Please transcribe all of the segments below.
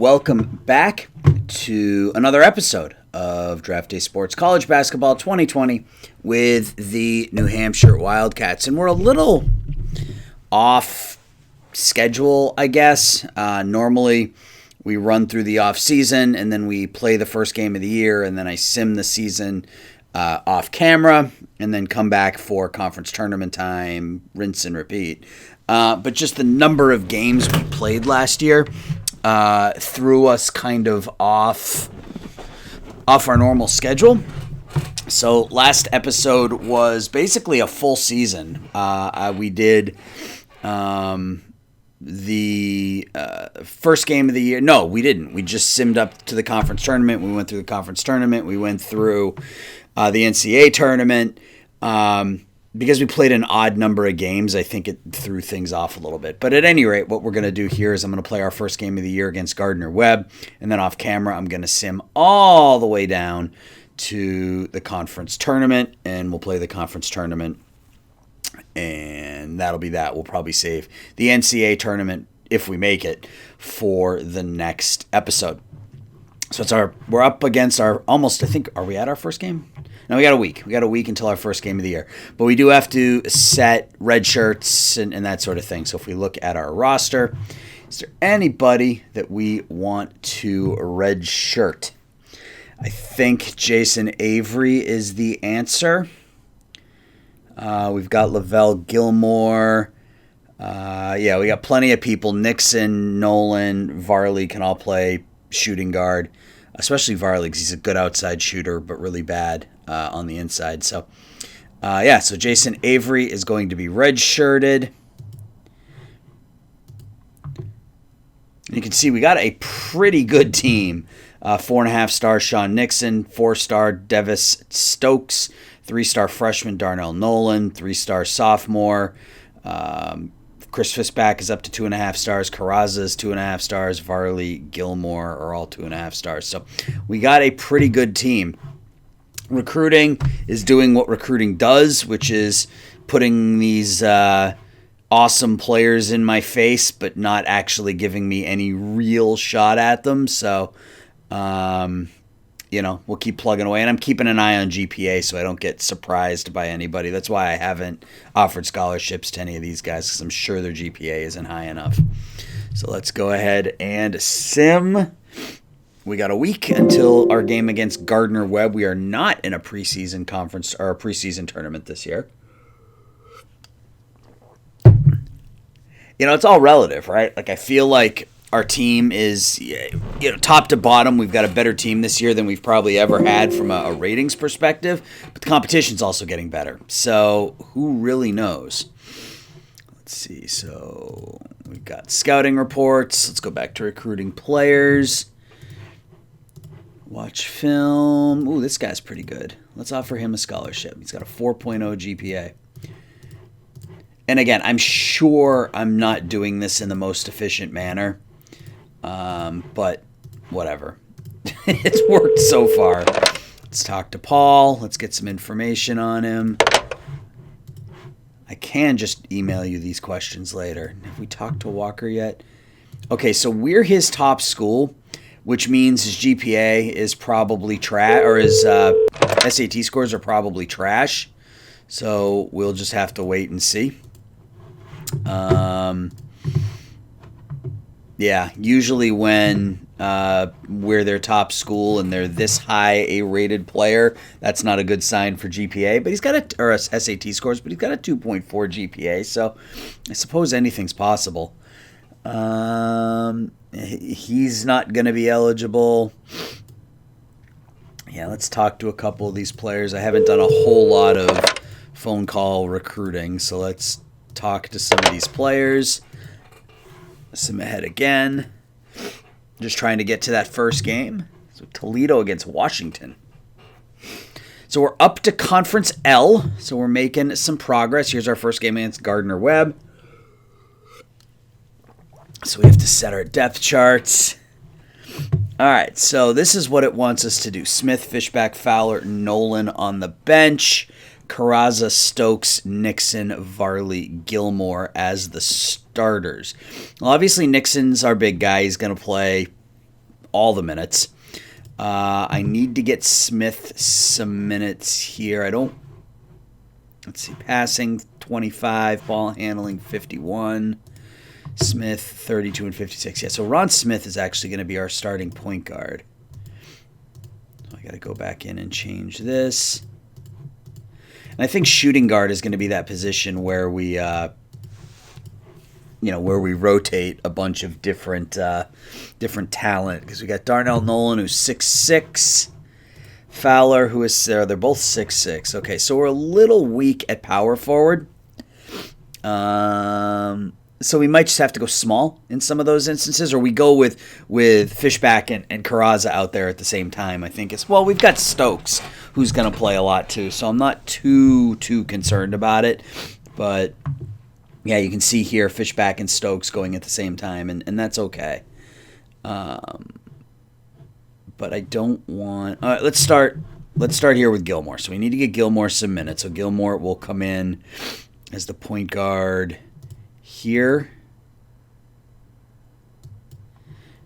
welcome back to another episode of Draft Day Sports College Basketball 2020 with the New Hampshire Wildcats. And we're a little off schedule, I guess. Normally, we run through the off season and then we play the first game of the year, and then I sim the season off camera and then come back for conference tournament time, rinse and repeat. But just the number of games we played last year threw us kind of off our normal schedule. So last episode was basically a full season. We did the first game of the year. No, we didn't. We just simmed up to the conference tournament. We went through the conference tournament. We went through the NCAA tournament. Because we played an odd number of games, I think it threw things off a little bit. But at any rate, what we're going to do here is I'm going to play our first game of the year against Gardner-Webb. And then off camera, I'm going to sim all the way down to the conference tournament. And we'll play the conference tournament. And that'll be that. We'll probably save the NCAA tournament, if we make it, for the next episode. So we're up against our almost, I think, are we at our first game? No, we got a week. We got a week until our first game of the year. But we do have to set red shirts and that sort of thing. So if we look at our roster, is there anybody that we want to red shirt? I think Jason Avery is the answer. We've got Lavelle Gilmore. We got plenty of people. Nixon, Nolan, Varley can all play shooting guard, especially Varley because he's a good outside shooter but really bad on the inside. So Jason Avery is going to be red-shirted. And you can see we got a pretty good team. 4.5-star Sean Nixon, 4-star Devis Stokes, 3-star freshman Darnell Nolan, 3-star sophomore Chris Fisback is up to 2.5 stars. Carrazza is 2.5 stars. Varley, Gilmore are all 2.5 stars. So we got a pretty good team. Recruiting is doing what recruiting does, which is putting these awesome players in my face, but not actually giving me any real shot at them. So, we'll keep plugging away. And I'm keeping an eye on GPA so I don't get surprised by anybody. That's why I haven't offered scholarships to any of these guys, because I'm sure their GPA isn't high enough. So let's go ahead and sim. We got a week until our game against Gardner-Webb. We are not in a preseason conference or a preseason tournament this year. It's all relative, right? Like, I feel like our team is, top to bottom, we've got a better team this year than we've probably ever had from a ratings perspective. But the competition's also getting better. So who really knows? Let's see. So we've got scouting reports. Let's go back to recruiting players. Watch film. Ooh, this guy's pretty good. Let's offer him a scholarship. He's got a 4.0 GPA. And again, I'm sure I'm not doing this in the most efficient manner. But whatever. It's worked so far. Let's talk to Paul. Let's get some information on him. I can just email you these questions later. Have we talked to Walker yet? Okay, so we're his top school, which means his GPA is probably trash, or his SAT scores are probably trash. So we'll just have to wait and see. Usually when we're their top school and they're this high a rated player, that's not a good sign for GPA. But he's got SAT scores, but he's got a 2.4 GPA, so I suppose anything's possible. He's not going to be eligible. Yeah, let's talk to a couple of these players. I haven't done a whole lot of phone call recruiting, so let's talk to some of these players. Sim ahead again. Just trying to get to that first game. So Toledo against Washington. So we're up to Conference L. So we're making some progress. Here's our first game against Gardner-Webb. So we have to set our depth charts. All right, so this is what it wants us to do. Smith, Fishback, Fowler, Nolan on the bench. Carrazza, Stokes, Nixon, Varley, Gilmore as the starters. Well, obviously Nixon's our big guy. He's going to play all the minutes. I need to get Smith some minutes here. Let's see, passing 25, ball handling 51, Smith 32 and 56. Yeah, so Ron Smith is actually going to be our starting point guard. So I got to go back in and change this. And I think shooting guard is going to be that position where we, where we rotate a bunch of different talent, because we got Darnell Nolan, who's 6'6", Fowler, who is there. They're both 6'6". Okay, so we're a little weak at power forward. So we might just have to go small in some of those instances, or we go with Fishback and Carrazza out there at the same time. I think we've got Stokes, who's going to play a lot too, so I'm not too concerned about it. But yeah, you can see here Fishback and Stokes going at the same time, and that's okay. But I don't want. All right, let's start here with Gilmore. So we need to get Gilmore some minutes. So Gilmore will come in as the point guard here,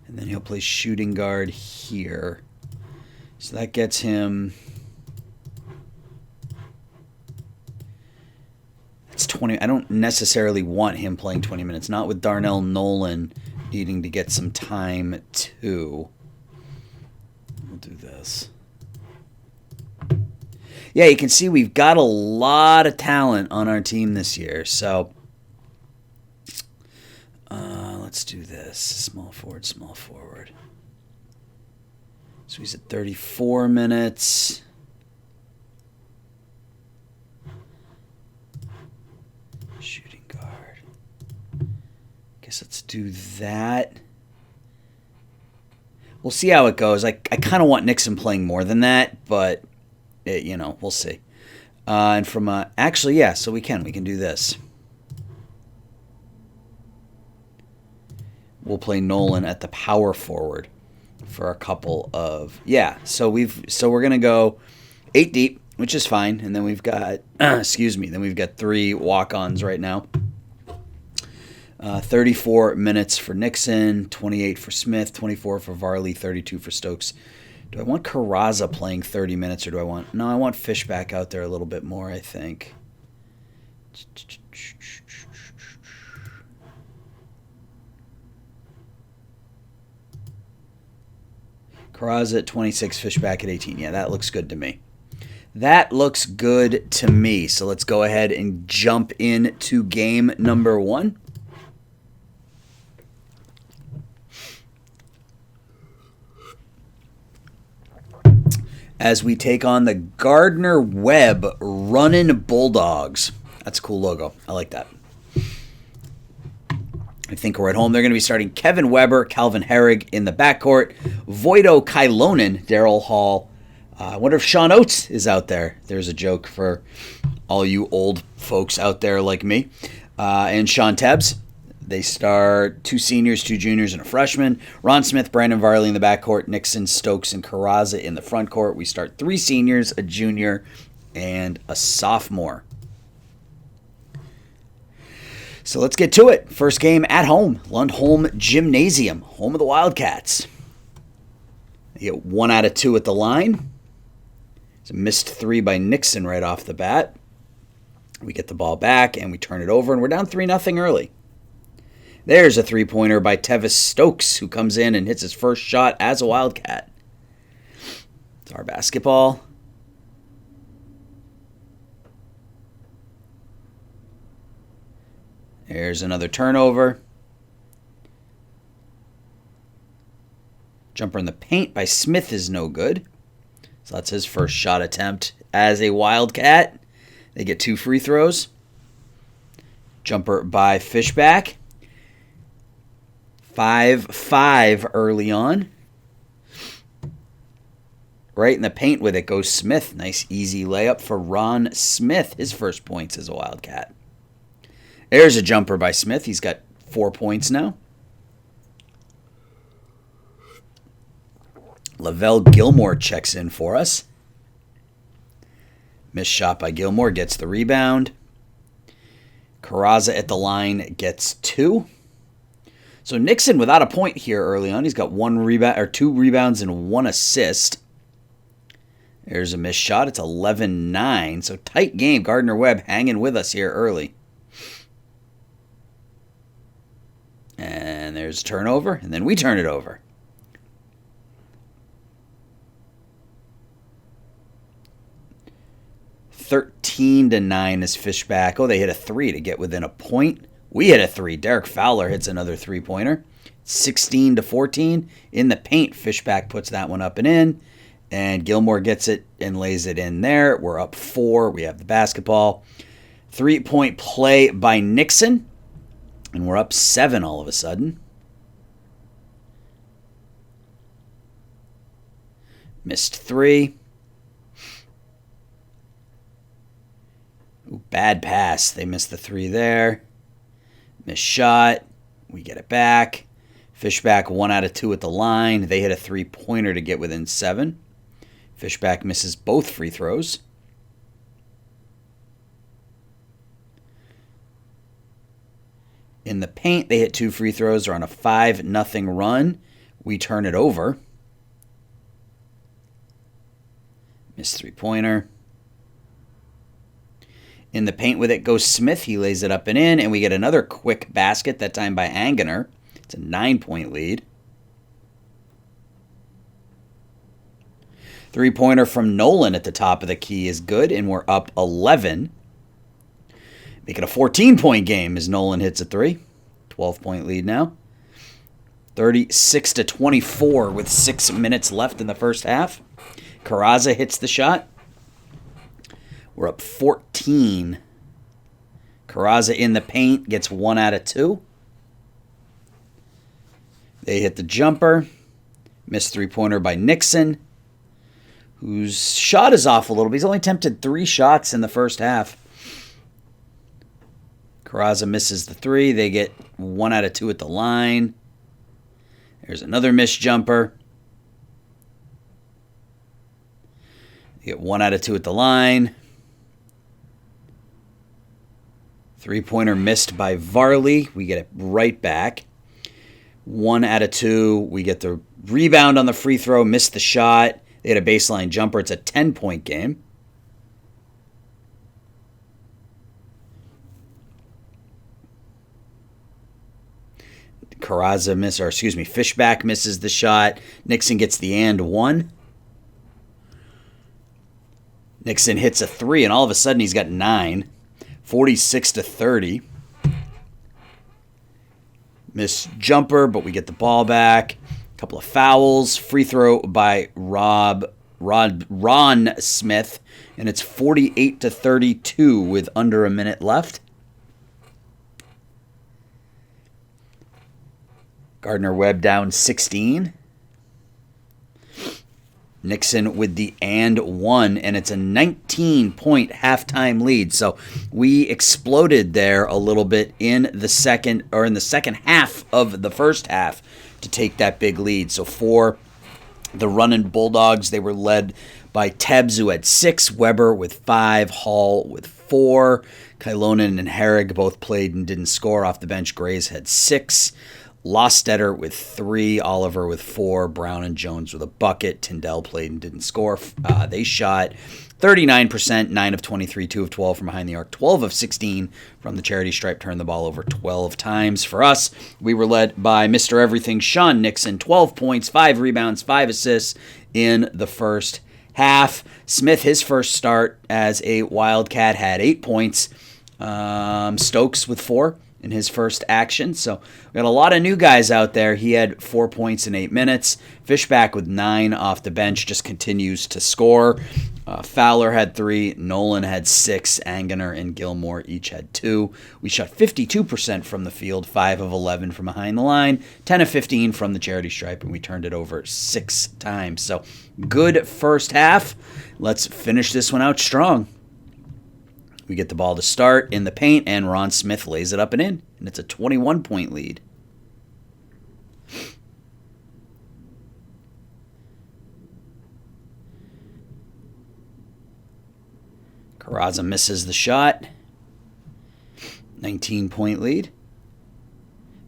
and then he'll play shooting guard here. So that gets him. It's 20. I don't necessarily want him playing 20 minutes. Not with Darnell Nolan needing to get some time too. We'll do this. Yeah, you can see we've got a lot of talent on our team this year. So let's do this. Small forward, small forward. So he's at 34 minutes. Shooting guard. Guess let's do that. We'll see how it goes. I kind of want Nixon playing more than that, but we'll see. And from actually, yeah, so we can do this. We'll play Nolan at the power forward for a couple of So we're gonna go 8 deep, which is fine, and then we've got Then we've got 3 walk-ons right now. 34 minutes for Nixon, 28 for Smith, 24 for Varley, 32 for Stokes. Do I want Carrazza playing 30 minutes, or do I want... No, I want Fishback out there a little bit more, I think. Carrazza at 26, Fishback at 18. Yeah, that looks good to me. So let's go ahead and jump into game number 1. As we take on the Gardner-Webb Runnin' Bulldogs. That's a cool logo. I like that. I think we're at home. They're going to be starting Kevin Weber, Calvin Herrig in the backcourt, Voido Kailonen, Daryl Hall. I wonder if Sean Oates is out there. There's a joke for all you old folks out there like me. And Sean Tebbs. They start 2 seniors, 2 juniors, and a freshman. Ron Smith, Brandon Varley in the backcourt, Nixon, Stokes, and Carrazza in the front court. We start 3 seniors, a junior, and a sophomore. So let's get to it. First game at home, Lundholm Gymnasium, home of the Wildcats. They get 1 out of 2 at the line. It's a missed 3 by Nixon right off the bat. We get the ball back, and we turn it over, and we're down 3-0 early. There's a 3-pointer by Tevis Stokes, who comes in and hits his first shot as a Wildcat. It's our basketball. There's another turnover. Jumper in the paint by Smith is no good. So that's his first shot attempt as a Wildcat. They get 2 free throws. Jumper by Fishback. 5-5 early on. Right in the paint with it goes Smith. Nice easy layup for Ron Smith. His first points as a Wildcat. There's a jumper by Smith. He's got 4 points now. Lavelle Gilmore checks in for us. Missed shot by Gilmore. Gets the rebound. Carrazza at the line gets 2. So Nixon without a point here early on. He's got 1 rebound or 2 rebounds and 1 assist. There's a missed shot. It's 11-9. So tight game. Gardner-Webb hanging with us here early. And there's a turnover, and then we turn it over. (13-9) is Fishback. Oh, they hit a 3 to get within a point. We hit a 3. Derek Fowler hits another 3-pointer. 16-14. In the paint, Fishback puts that one up and in. And Gilmore gets it and lays it in there. We're up 4. We have the basketball. 3-point play by Nixon. And we're up 7 all of a sudden. Missed 3. Ooh, bad pass. They missed the 3 there. Missed shot. We get it back. Fishback 1 out of 2 at the line. They hit a 3-pointer to get within 7. Fishback misses both free throws. In the paint, they hit 2 free throws. They're on a 5-0 run. We turn it over. Missed 3-pointer. In the paint with it goes Smith. He lays it up and in, and we get another quick basket, that time by Angener. It's a 9-point lead. 3-pointer from Nolan at the top of the key is good, and we're up 11. Make it a 14-point game as Nolan hits a 3. 12-point lead now. 36-24 with 6 minutes left in the first half. Carrazza hits the shot. We're up 14. Carrazza in the paint gets 1 out of 2. They hit the jumper. Missed 3-pointer by Nixon, whose shot is off a little bit. He's only attempted 3 shots in the first half. Carrazza misses the 3. They get 1 out of 2 at the line. There's another missed jumper. They get 1 out of 2 at the line. 3-pointer missed by Varley. We get it right back. 1 out of 2. We get the rebound on the free throw. Missed the shot. They had a baseline jumper. It's a 10-point game. Fishback misses the shot. Nixon gets the and 1. Nixon hits a 3, and all of a sudden he's got 9. 46-30. Missed jumper, but we get the ball back. A couple of fouls. Free throw by Ron Smith, and it's 48-32 with under a minute left. Gardner-Webb down 16. Nixon with the and 1, and it's a 19-point halftime lead. So we exploded there a little bit in the second half of the first half to take that big lead. So for the running Bulldogs, they were led by Tebbs, who had 6, Weber with 5, Hall with 4. Kylonen and Herrig both played and didn't score off the bench. Grays had 6. Lostetter with 3, Oliver with 4, Brown and Jones with a bucket. Tyndall played and didn't score. They shot 39%, 9 of 23, 2 of 12 from behind the arc, 12 of 16 from the charity stripe, turned the ball over 12 times. For us, we were led by Mr. Everything, Sean Nixon, 12 points, 5 rebounds, 5 assists in the first half. Smith, his first start as a Wildcat, had 8 points. Stokes with 4 in his first action. So we got a lot of new guys out there. He had 4 points in 8 minutes. Fishback with 9 off the bench just continues to score. Fowler had 3. Nolan had 6. Angener and Gilmore each had 2. We shot 52% from the field, 5 of 11 from behind the line, 10 of 15 from the charity stripe, and we turned it over 6 times. So good first half. Let's finish this one out strong. We get the ball to start in the paint, and Ron Smith lays it up and in, and it's a 21-point lead. Carrazza misses the shot. 19-point lead.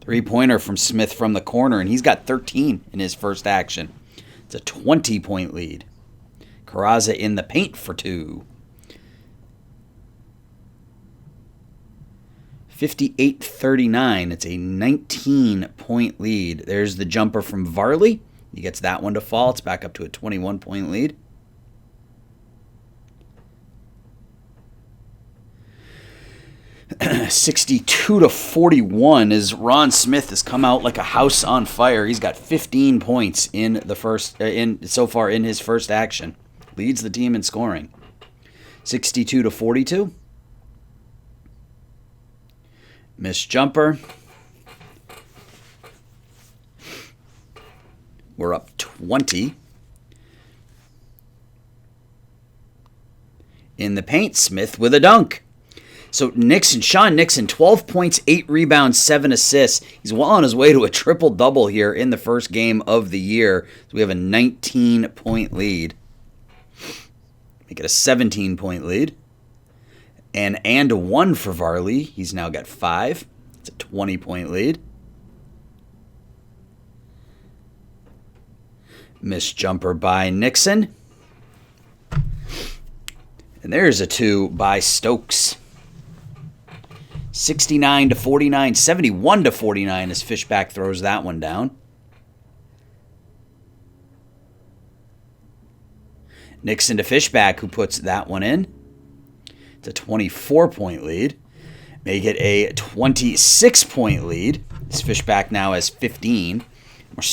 3-pointer from Smith from the corner, and he's got 13 in his first action. It's a 20-point lead. Carrazza in the paint for 2. 58-39. It's a 19-point lead. There's the jumper from Varley. He gets that one to fall. It's back up to a 21-point lead. (62-41) as Ron Smith has come out like a house on fire. He's got 15 points in the so far in his first action. Leads the team in scoring. 62-42. Missed jumper. We're up 20. In the paint, Smith with a dunk. So Sean Nixon, 12 points, 8 rebounds, 7 assists. He's well on his way to a triple-double here in the first game of the year. So we have a 19-point lead. Make it a 17-point lead. And a 1 for Varley. He's now got 5. It's a 20-point lead. Missed jumper by Nixon. And there's a 2 by Stokes. 69-49, 71-49 as Fishback throws that one down. Nixon to Fishback, who puts that one in. It's a 24-point lead. Make it a 26-point lead. This Fishback now has 15. We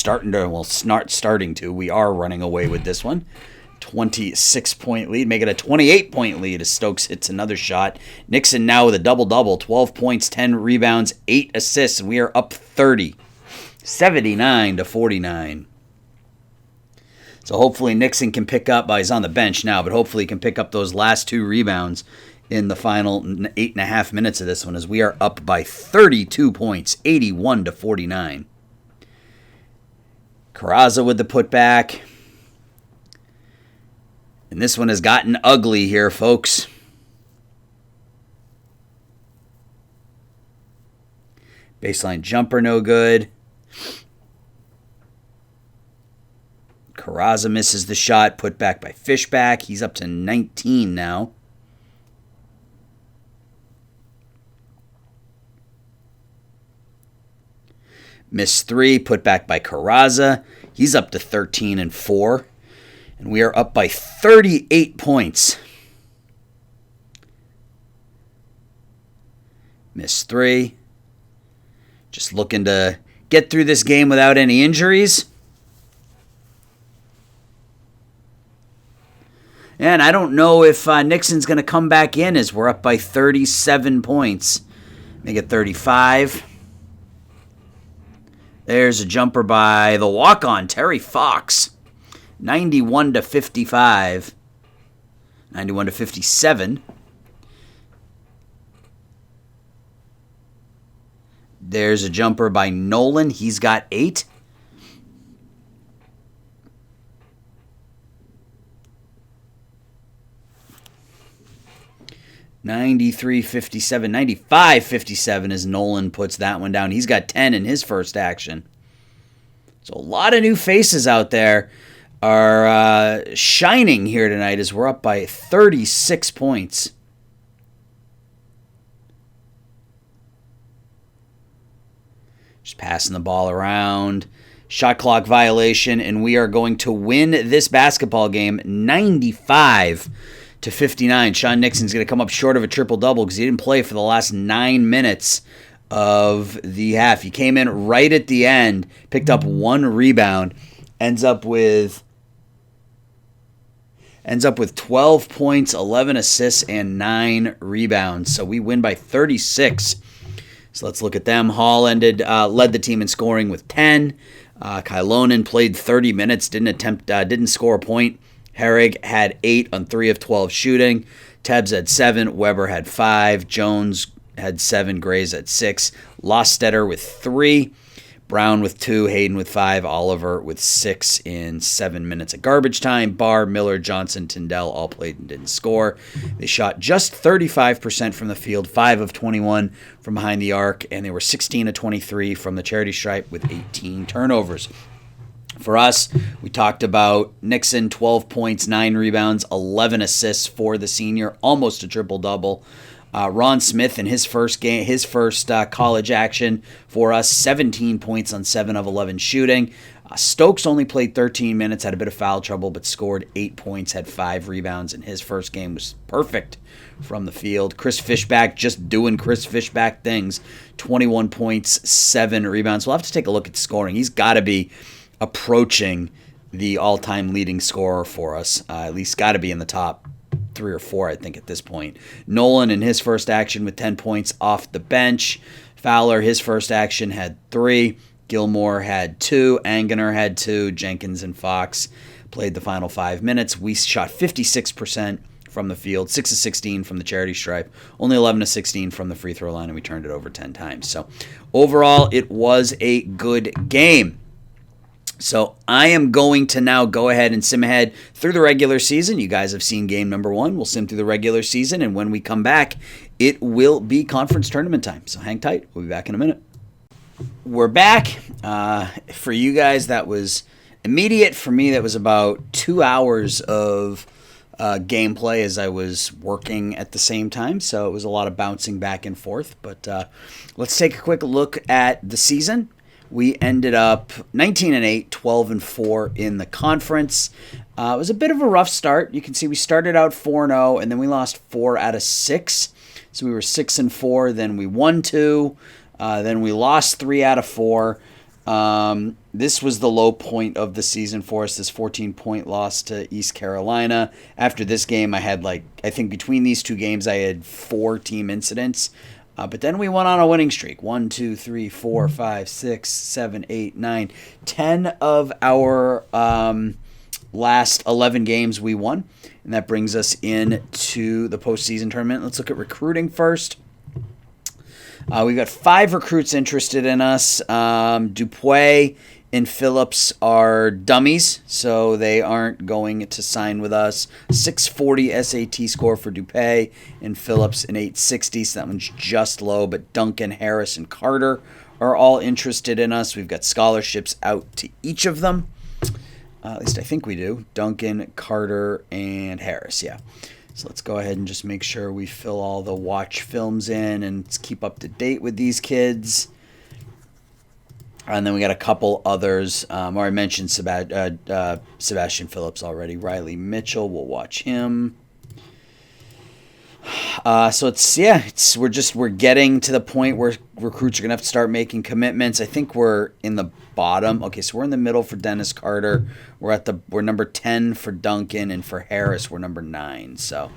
are running away with this one. 26-point lead. Make it a 28-point lead as Stokes hits another shot. Nixon now with a double-double. 12 points, 10 rebounds, 8 assists. And we are up 30. 79-49. So hopefully Nixon can pick up, he's on the bench now, but hopefully he can pick up those last 2 rebounds in the final 8.5 minutes of this one as we are up by 32 points, 81-49. Carrazza with the putback. And this one has gotten ugly here, folks. Baseline jumper no good. Carrazza misses the shot, put back by Fishback. He's up to 19 now. Missed 3, put back by Carrazza. He's up to 13 and 4. And we are up by 38 points. Missed 3. Just looking to get through this game without any injuries. And I don't know if Nixon's going to come back in as we're up by 37 points. Make it 35. There's a jumper by the walk-on, Terry Fox. 91-55. 91-57. There's a jumper by Nolan. He's got 8. (93-57), 95-57 as Nolan puts that one down. He's got 10 in his first action. So a lot of new faces out there are shining here tonight as we're up by 36 points. Just passing the ball around. Shot clock violation, and we are going to win this basketball game 95-59. Sean Nixon's going to come up short of a triple-double because he didn't play for the last 9 minutes of the half. He came in right at the end, picked up 1 rebound, ends up with 12 points, 11 assists, and 9 rebounds. So we win by 36. So let's look at them. Hall led the team in scoring with 10. Kylonen played 30 minutes, didn't score a point. Herrig had 8 on 3 of 12 shooting. Tebbs had 7. Weber had 5. Jones had 7. Grays had 6. Lostetter with 3. Brown with 2, Hayden with 5, Oliver with 6 in 7 minutes at garbage time. Barr, Miller, Johnson, Tyndall all played and didn't score. They shot just 35% from the field, 5 of 21 from behind the arc, and they were 16 of 23 from the charity stripe with 18 turnovers. For us, we talked about Nixon, 12 points, 9 rebounds, 11 assists for the senior, almost a triple-double. Ron Smith in his first college action for us, 17 points on 7 of 11 shooting. Stokes only played 13 minutes, had a bit of foul trouble, but scored 8 points, had 5 rebounds in his first game, was perfect from the field. Chris Fishback just doing Chris Fishback things, 21 points, 7 rebounds. We'll have to take a look at scoring. He's got to be approaching the all-time leading scorer for us, at least got to be in the top 3 or 4, I think, at this point. Nolan in his first action with 10 points off the bench. Fowler, his first action, had 3. Gilmore had 2. Angener had 2. Jenkins and Fox played the final 5 minutes. We shot 56% from the field, 6 of 16 from the charity stripe, only 11 of 16 from the free throw line, and we turned it over 10 times. So overall, it was a good game. So I am going to now go ahead and sim ahead through the regular season. You guys have seen game number 1. We'll sim through the regular season, and when we come back, it will be conference tournament time. So hang tight. We'll be back in a minute. We're back. For you guys, that was immediate. For me, that was about 2 hours of gameplay as I was working at the same time. So it was a lot of bouncing back and forth. But let's take a quick look at the season. We ended up 19-8, 12-4 in the conference. It was a bit of a rough start. You can see we started out 4-0, and then we lost 4 out of 6. So we were 6-4. Then we won 2. Then we lost 3 out of 4. This was the low point of the season for us, this 14-point loss to East Carolina. After this game, I had I think between these 2 games, I had 4 team incidents. But then we went on a winning streak. 1, 2, 3, 4, 5, 6, 7, 8, 9, 10 of our last 11 games we won. And that brings us into the postseason tournament. Let's look at recruiting first. We've got 5 recruits interested in us. Dupuis and Phillips are dummies, so they aren't going to sign with us. 640 SAT score for Dupuis, and Phillips an 860, so that one's just low. But Duncan, Harris, and Carter are all interested in us. We've got scholarships out to each of them. At least I think we do. Duncan, Carter, and Harris, yeah. So let's go ahead and just make sure we fill all the watch films in and keep up to date with these kids. And then we got a couple others. I mentioned Sebastian Phillips already. Riley Mitchell, we'll watch him. So we're getting to the point where recruits are gonna have to start making commitments. I think we're in the bottom. Okay, so we're in the middle for Dennis Carter. We're number 10 for Duncan, and for Harris we're number 9. So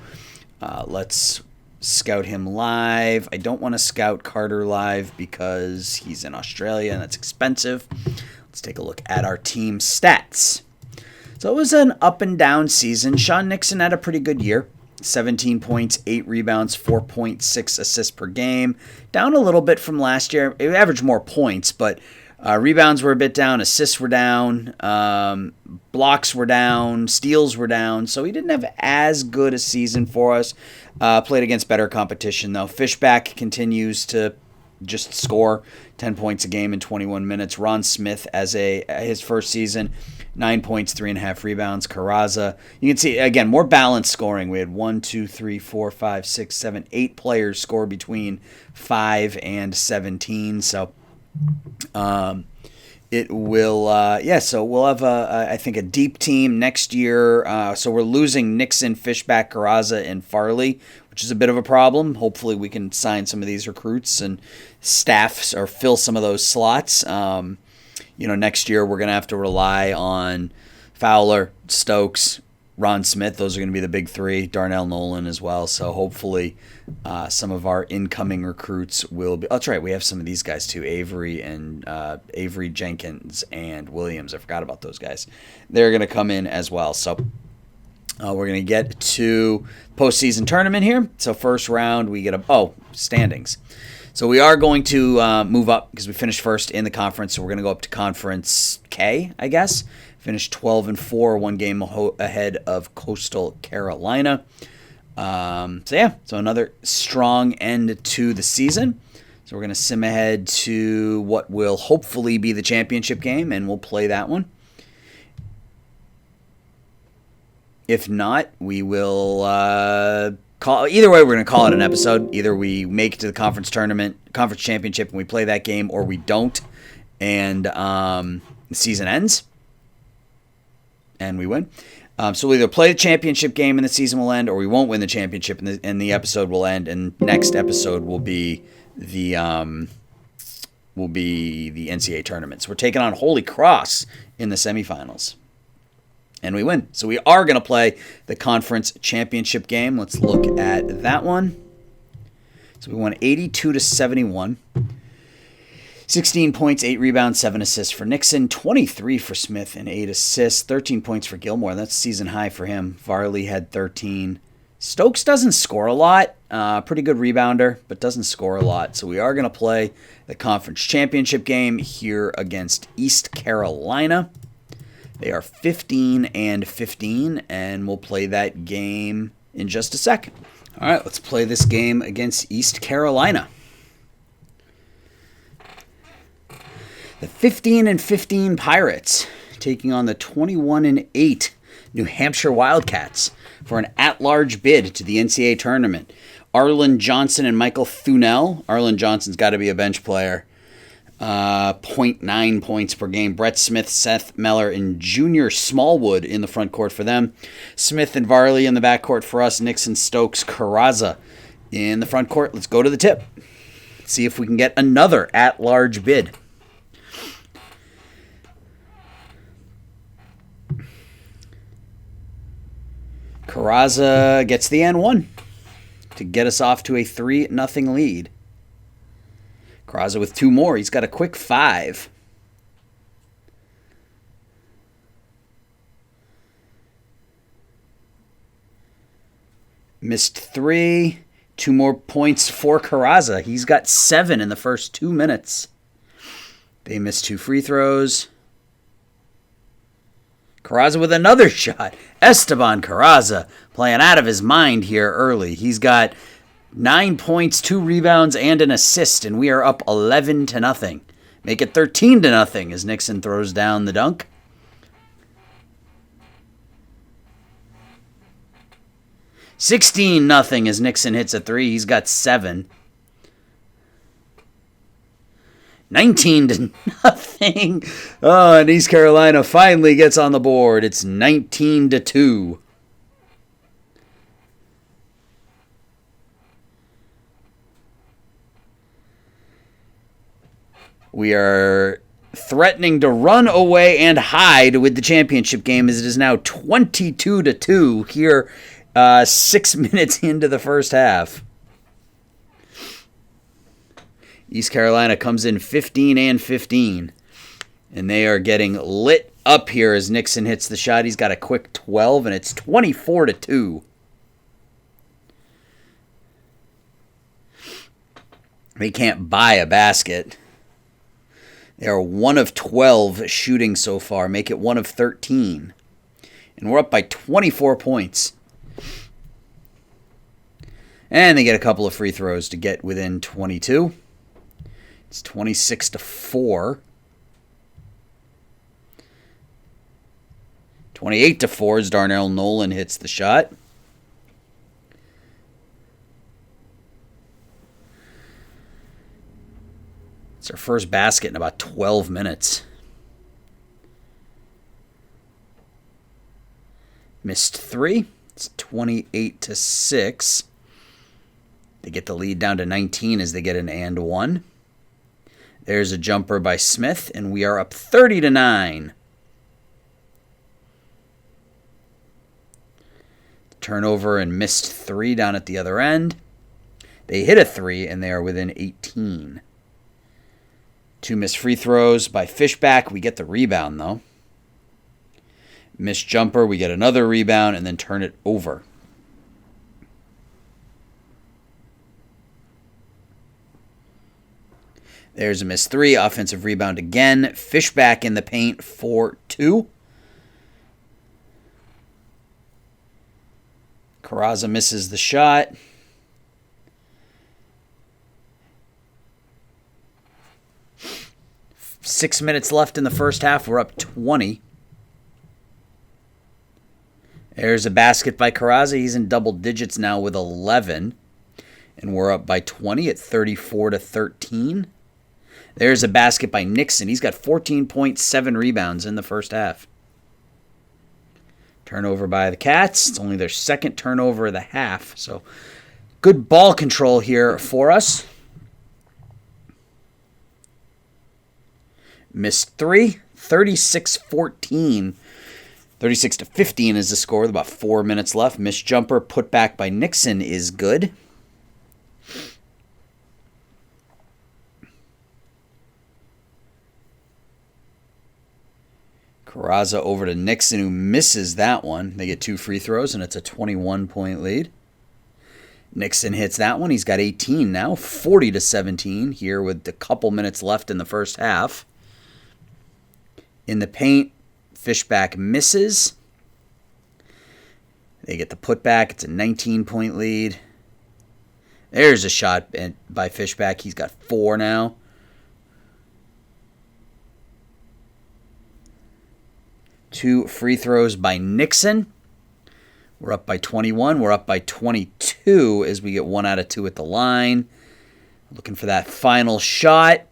let's scout him live. I don't want to scout Carter live because he's in Australia and that's expensive. Let's take a look at our team stats. So it was an up and down season. Sean Nixon had a pretty good year. 17 points, 8 rebounds, 4.6 assists per game. Down a little bit from last year. It averaged more points, but rebounds were a bit down. Assists were down. Blocks were down. Steals were down. So he didn't have as good a season for us. Played against better competition, though. Fishback continues to just score 10 points a game in 21 minutes. Ron Smith, his first season, 9 points, 3.5 rebounds. Carrazza, you can see, again, more balanced scoring. We had 1, 2, 3, 4, 5, 6, 7, 8 players score between 5 and 17. So it will, so we'll have, I think, a deep team next year. So we're losing Nixon, Fishback, Carrazza, and Farley, which is a bit of a problem. Hopefully we can sign some of these recruits and staff or fill some of those slots. Next year we're going to have to rely on Fowler, Stokes, Ron Smith. Those are going to be the big 3. Darnell Nolan as well. So hopefully some of our incoming recruits will be. Oh, that's right. We have some of these guys too. Avery Jenkins and Williams. I forgot about those guys. They're going to come in as well. So we're going to get to postseason tournament here. So first round we get standings. So we are going to move up because we finished first in the conference. So we're going to go up to Conference K, I guess. Finished 12-4, one game ahead of Coastal Carolina. So another strong end to the season. So we're going to sim ahead to what will hopefully be the championship game, and we'll play that one. If not, we will either way, we're going to call it an episode. Either we make it to the conference championship, and we play that game, or we don't, and the season ends, and we win. So we'll either play the championship game and the season will end, or we won't win the championship and the episode will end. And next episode will be the NCAA tournament. So we're taking on Holy Cross in the semifinals. And we win. So we are going to play the conference championship game. Let's look at that one. So we won 82-71. 16 points, 8 rebounds, 7 assists for Nixon, 23 for Smith, and 8 assists, 13 points for Gilmore. That's season high for him. Varley had 13. Stokes doesn't score a lot. Pretty good rebounder, but doesn't score a lot. So we are going to play the conference championship game here against East Carolina. They are 15-15, and we'll play that game in just a second. All right, let's play this game against East Carolina. The 15-15 Pirates taking on the 21-8 New Hampshire Wildcats for an at-large bid to the NCAA tournament. Arlen Johnson and Michael Thunell. Arlen Johnson's got to be a bench player. 0.9 points per game. Brett Smith, Seth Meller, and Junior Smallwood in the front court for them. Smith and Varley in the backcourt for us. Nixon, Stokes, Carrazza in the front court. Let's go to the tip. See if we can get another at-large bid. Carrazza gets the N1 to get us off to a 3-0 lead. Carrazza with 2 more. He's got a quick 5. Missed 3. 2 more points for Carrazza. He's got 7 in the first 2 minutes. They missed 2 free throws. Carrazza with another shot. Esteban Carrazza playing out of his mind here early. He's got 9 points, 2 rebounds, and an assist, and we are up 11-0. Make it 13-0 as Nixon throws down the dunk. $16-0 as Nixon hits a 3. He's got 7. 19-0. Oh, and East Carolina finally gets on the board. It's 19-2. We are threatening to run away and hide with the championship game as it is now 22-2 here 6 minutes into the first half. East Carolina comes in 15-15, and they are getting lit up here as Nixon hits the shot. He's got a quick 12, and it's 24-2. They can't buy a basket. They are 1 of 12 shooting so far, make it 1 of 13. And we're up by 24 points. And they get a couple of free throws to get within 22. It's 26-4. 28-4 as Darnell Nolan hits the shot. It's our first basket in about 12 minutes. Missed 3. It's 28-6. They get the lead down to 19 as they get an and 1. There's a jumper by Smith, and we are up 30-9. Turnover and missed 3 down at the other end. They hit a 3, and they are within 18. 2 missed free throws by Fishback. We get the rebound, though. Missed jumper. We get another rebound, and then turn it over. There's a missed 3. Offensive rebound again. Fishback in the paint for 2. Carrazza misses the shot. Six minutes left in the first half. We're up 20. There's a basket by Carrazza. He's in double digits now with 11. And we're up by 20 at 34-13. There's a basket by Nixon. He's got 14.7 rebounds in the first half. Turnover by the Cats. It's only their second turnover of the half. So good ball control here for us. Missed 3. 36-14. 36-15 is the score with about 4 minutes left. Missed jumper put back by Nixon is good. Carrazza over to Nixon, who misses that one. They get 2 free throws, and it's a 21-point lead. Nixon hits that one. He's got 18 now, 40-17 here with a couple minutes left in the first half. In the paint, Fishback misses. They get the putback. It's a 19-point lead. There's a shot by Fishback. He's got 4 now. Two free throws by Nixon. We're up by 21. We're up by 22 as we get 1 out of 2 at the line. Looking for that final shot.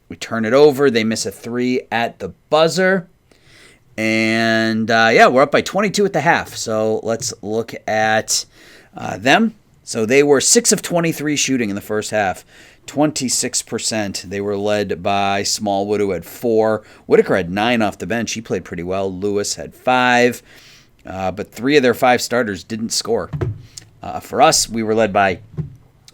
We turn it over. They miss a 3 at the buzzer. And, we're up by 22 at the half. So let's look at them. So they were 6 of 23 shooting in the first half. 26%. They were led by Smallwood, who had 4. Whitaker had 9 off the bench. He played pretty well. Lewis had 5. But 3 of their 5 starters didn't score. For us, we were led by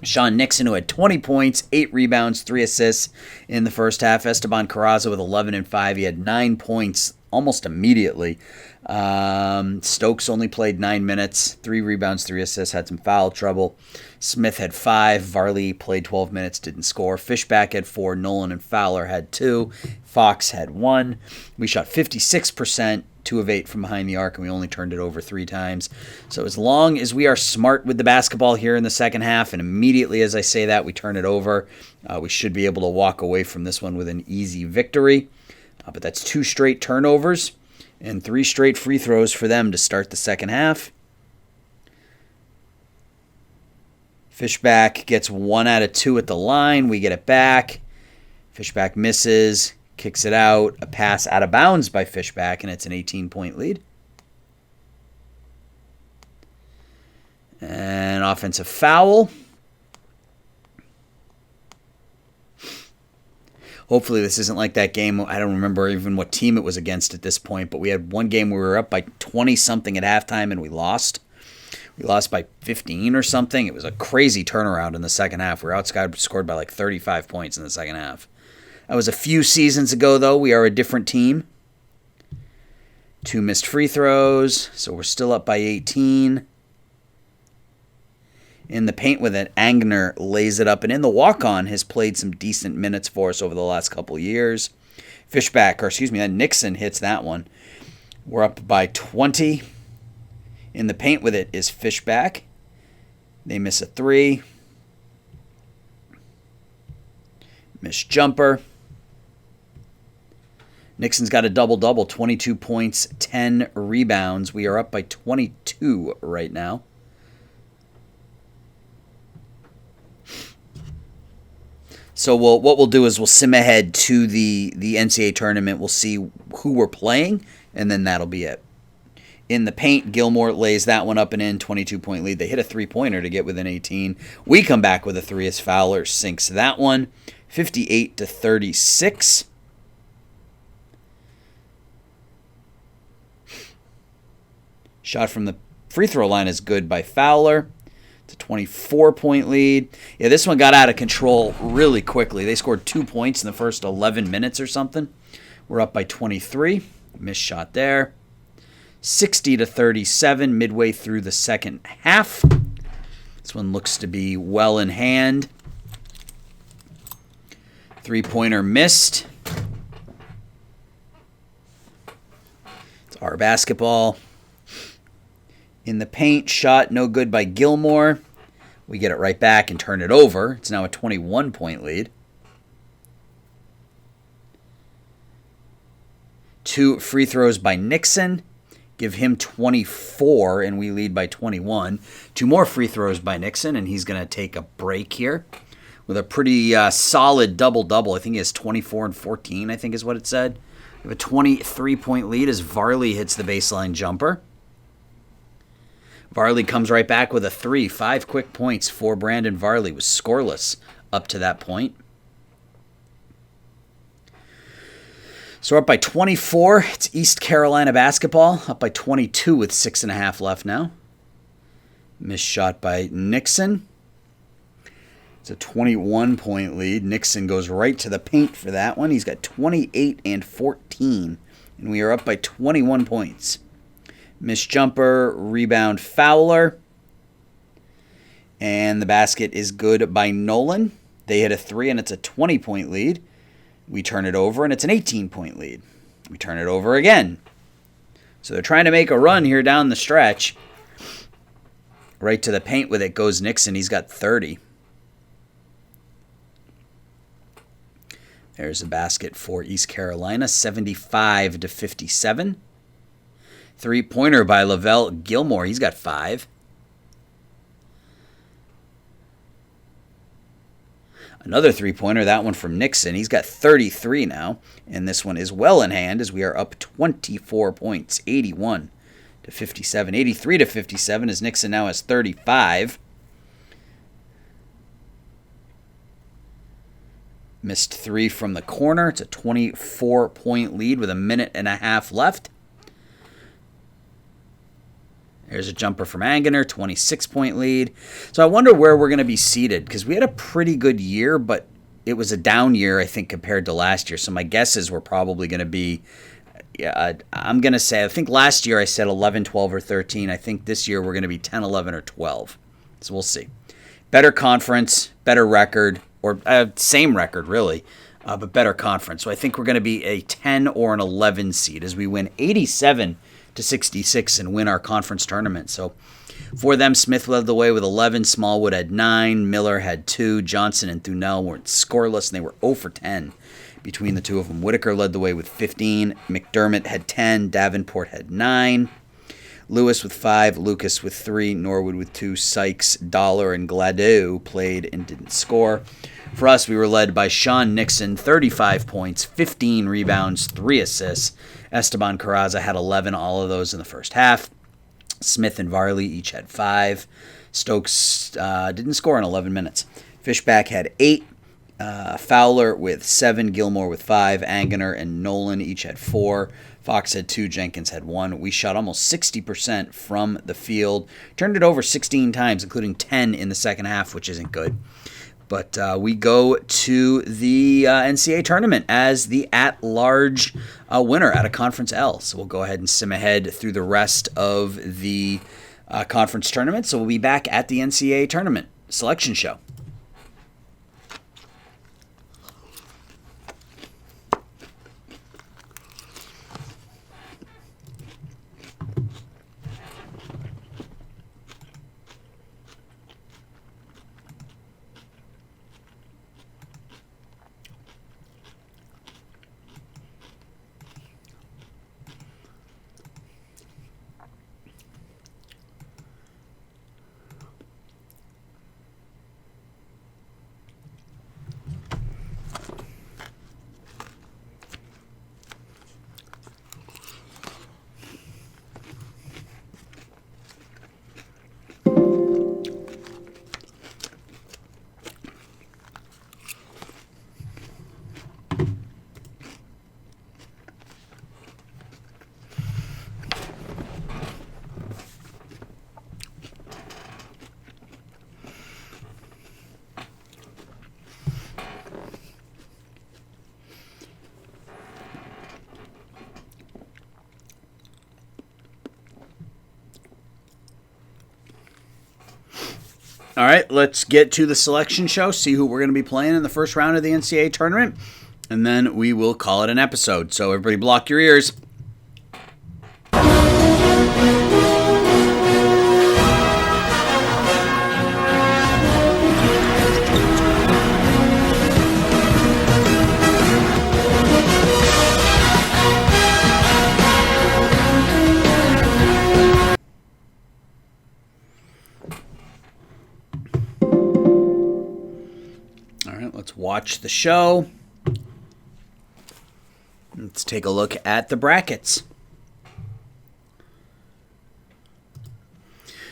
Sean Nixon, who had 20 points, 8 rebounds, 3 assists in the first half. Esteban Carrazza with 11 and 5. He had 9 points almost immediately. Stokes only played 9 minutes, 3 rebounds, 3 assists, had some foul trouble. Smith had 5. Varley played 12 minutes, didn't score. Fishback had 4. Nolan and Fowler had 2. Fox had 1. We shot 56%. 2 of 8 from behind the arc, and we only turned it over 3 times. So as long as we are smart with the basketball here in the second half, and immediately as I say that, we turn it over, we should be able to walk away from this one with an easy victory. But that's 2 straight turnovers and 3 straight free throws for them to start the second half. Fishback gets 1 out of 2 at the line. We get it back. Fishback misses. Kicks it out, a pass out of bounds by Fishback, and it's an 18-point lead. And offensive foul. Hopefully this isn't like that game. I don't remember even what team it was against at this point, but we had one game where we were up by 20-something at halftime, and we lost. We lost by 15 or something. It was a crazy turnaround in the second half. We were outscored by like 35 points in the second half. That was a few seasons ago, though. We are a different team. 2 missed free throws, so we're still up by 18. In the paint with it, Angner lays it up, and in the walk-on has played some decent minutes for us over the last couple of years. Nixon hits that one. We're up by 20. In the paint with it is Fishback. They miss a 3. Missed jumper. Nixon's got a double-double, 22 points, 10 rebounds. We are up by 22 right now. So what we'll do is we'll sim ahead to the NCAA tournament. We'll see who we're playing, and then that'll be it. In the paint, Gilmore lays that one up and in, 22-point lead. They hit a 3-pointer to get within 18. We come back with a 3 as Fowler sinks that one, 58-36. Shot from the free throw line is good by Fowler. It's a 24-point lead. Yeah, this one got out of control really quickly. They scored 2 points in the first 11 minutes or something. We're up by 23. Missed shot there. 60-37 midway through the second half. This one looks to be well in hand. 3-pointer missed. It's our basketball. In the paint, shot no good by Gilmore. We get it right back and turn it over. It's now a 21-point lead. 2 free throws by Nixon. Give him 24, and we lead by 21. 2 more free throws by Nixon, and he's going to take a break here with a pretty solid double-double. I think he has 24 and 14, I think is what it said. We have a 23-point lead as Varley hits the baseline jumper. Varley comes right back with a 3. 5 quick points for Brandon Varley. Was scoreless up to that point. So we're up by 24. It's East Carolina basketball. Up by 22 with 6.5 left now. Missed shot by Nixon. It's a 21-point lead. Nixon goes right to the paint for that one. He's got 28 and 14. And we are up by 21 points. Missed jumper, rebound Fowler. And the basket is good by Nolan. They hit a 3, and it's a 20-point lead. We turn it over, and it's an 18-point lead. We turn it over again. So they're trying to make a run here down the stretch. Right to the paint with it goes Nixon. He's got 30. There's a basket for East Carolina, 75-57. 3-pointer by Lavelle Gilmore. He's got 5. Another 3-pointer, that one from Nixon. He's got 33 now, and this one is well in hand as we are up 24 points, 81-57. 83-57 as Nixon now has 35. Missed 3 from the corner. It's a 24-point lead with 1.5 minutes left. There's a jumper from Angener, 26-point lead. So I wonder where we're going to be seated because we had a pretty good year, but it was a down year, I think, compared to last year. So my guess is we're probably going to be, I'm going to say, I think last year I said 11, 12, or 13. I think this year we're going to be 10, 11, or 12. So we'll see. Better conference, better record, or same record, really, but better conference. So I think we're going to be a 10 or an 11 seed as we win 87-66 and win our conference tournament. So for them, Smith led the way with 11. Smallwood had 9. Miller had 2. Johnson and Thunell weren't scoreless, and they were 0 for 10 between the two of them. Whitaker led the way with 15. McDermott had 10. Davenport had 9. Lewis with 5. Lucas with 3. Norwood with 2. Sykes, Dollar, and Gladue played and didn't score. For us, we were led by Sean Nixon, 35 points, 15 rebounds, 3 assists. Esteban Carraza had 11, all of those in the first half. Smith and Varley each had 5. Stokes didn't score in 11 minutes. Fishback had 8. Fowler with 7. Gilmore with 5. Angener and Nolan each had 4. Fox had 2. Jenkins had 1. We shot almost 60% from the field. Turned it over 16 times, including 10 in the second half, which isn't good. But we go to the NCAA tournament as the at-large winner out of Conference L. So we'll go ahead and sim ahead through the rest of the conference tournament. So we'll be back at the NCAA tournament selection show. All right, let's get to the selection show, see who we're going to be playing in the first round of the NCAA tournament, and then we will call it an episode. So everybody block your ears. Let's watch the show. Let's take a look at the brackets.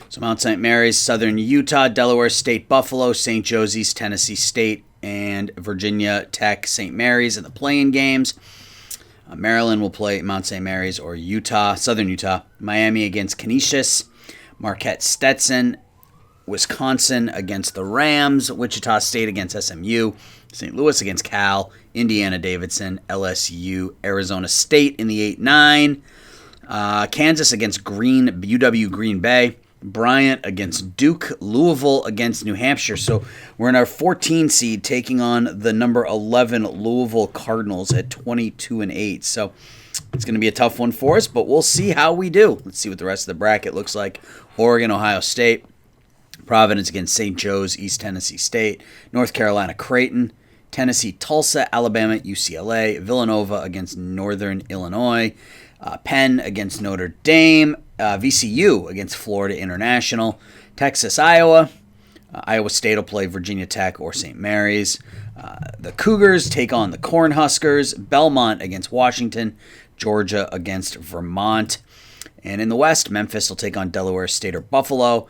So Mount St. Mary's, Southern Utah, Delaware State, Buffalo, St. Josie's, Tennessee State, and Virginia Tech, St. Mary's in the play-in games. Maryland will play Mount St. Mary's or Utah, Southern Utah. Miami against Canisius, Marquette Stetson, Wisconsin against the Rams, Wichita State against SMU, St. Louis against Cal, Indiana Davidson, LSU, Arizona State in the 8-9, Kansas against UW Green Bay, Bryant against Duke, Louisville against New Hampshire. So we're in our 14 seed taking on the number 11 Louisville Cardinals at 22-8. So it's going to be a tough one for us, but we'll see how we do. Let's see what the rest of the bracket looks like. Oregon, Ohio State, Providence against St. Joe's, East Tennessee State, North Carolina Creighton, Tennessee Tulsa, Alabama UCLA, Villanova against Northern Illinois, Penn against Notre Dame, VCU against Florida International, Texas Iowa, Iowa State will play Virginia Tech or St. Mary's, the Cougars take on the Cornhuskers, Belmont against Washington, Georgia against Vermont, and in the West, Memphis will take on Delaware State or Buffalo,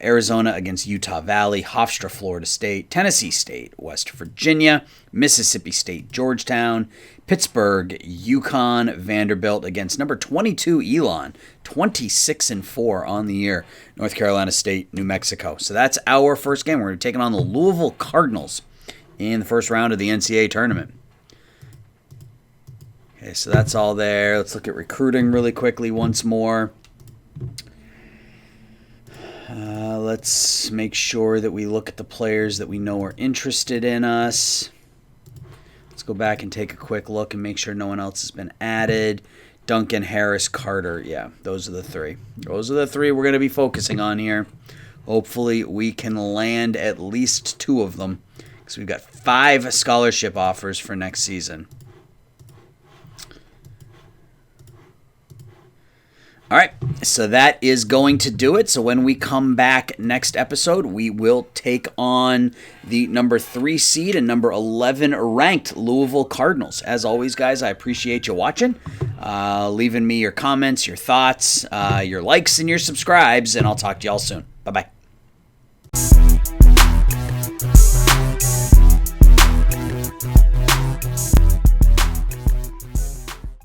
Arizona against Utah Valley, Hofstra, Florida State, Tennessee State, West Virginia, Mississippi State, Georgetown, Pittsburgh, UConn, Vanderbilt against number 22 Elon, 26-4 on the year, North Carolina State, New Mexico. So that's our first game. We're taking on the Louisville Cardinals in the first round of the NCAA tournament. Okay, so that's all there. Let's look at recruiting really quickly once more. Let's make sure that we look at the players that we know are interested in us. Let's go back and take a quick look and make sure no one else has been added. Duncan, Harris, Carter. Yeah, those are the three. Those are the three we're going to be focusing on here. Hopefully we can land at least 2 of them because we've got 5 scholarship offers for next season. All right, so that is going to do it. So when we come back next episode, we will take on the number 3 seed and number 11 ranked Louisville Cardinals. As always, guys, I appreciate you watching, leaving me your comments, your thoughts, your likes, and your subscribes, and I'll talk to y'all soon. Bye-bye.